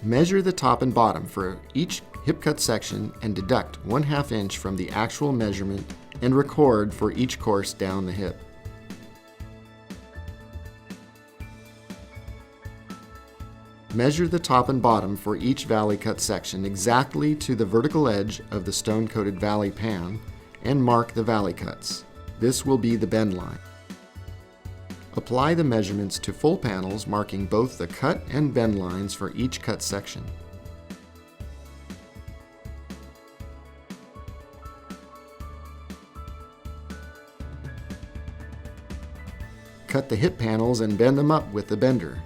Measure the top and bottom for each hip cut section and deduct 1/2 inch from the actual measurement and record for each course down the hip. Measure the top and bottom for each valley cut section exactly to the vertical edge of the stone-coated valley pan and mark the valley cuts. This will be the bend line. Apply the measurements to full panels, marking both the cut and bend lines for each cut section. Cut the hip panels and bend them up with the bender.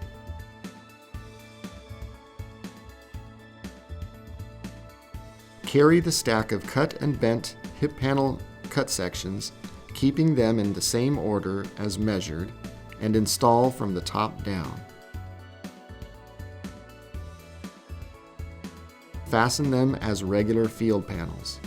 Carry the stack of cut and bent hip panel cut sections, keeping them in the same order as measured, and install from the top down. Fasten them as regular field panels.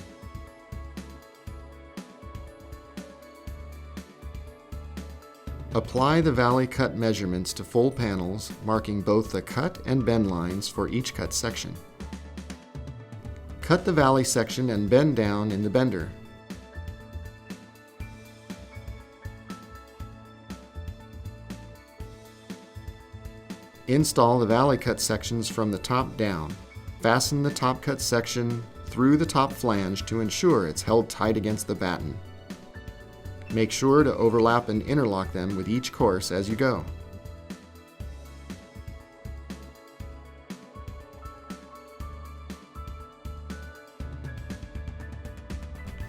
Apply the valley cut measurements to full panels, marking both the cut and bend lines for each cut section. Cut the valley section and bend down in the bender. Install the valley cut sections from the top down. Fasten the top cut section through the top flange to ensure it's held tight against the batten. Make sure to overlap and interlock them with each course as you go.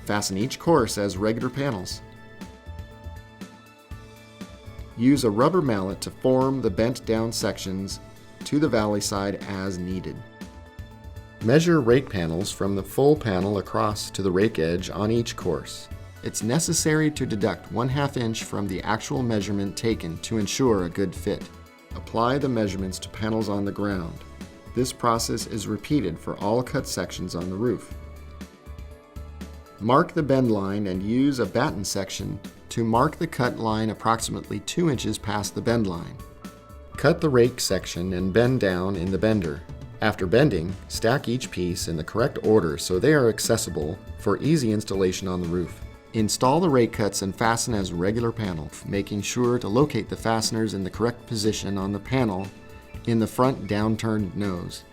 Fasten each course as regular panels. Use a rubber mallet to form the bent down sections to the valley side as needed. Measure rake panels from the full panel across to the rake edge on each course. It's necessary to deduct 1/2 inch from the actual measurement taken to ensure a good fit. Apply the measurements to panels on the ground. This process is repeated for all cut sections on the roof. Mark the bend line and use a batten section to mark the cut line approximately 2 inches past the bend line. Cut the rake section and bend down in the bender. After bending, stack each piece in the correct order so they are accessible for easy installation on the roof. Install the rake cuts and fasten as regular panels, making sure to locate the fasteners in the correct position on the panel in the front downturned nose.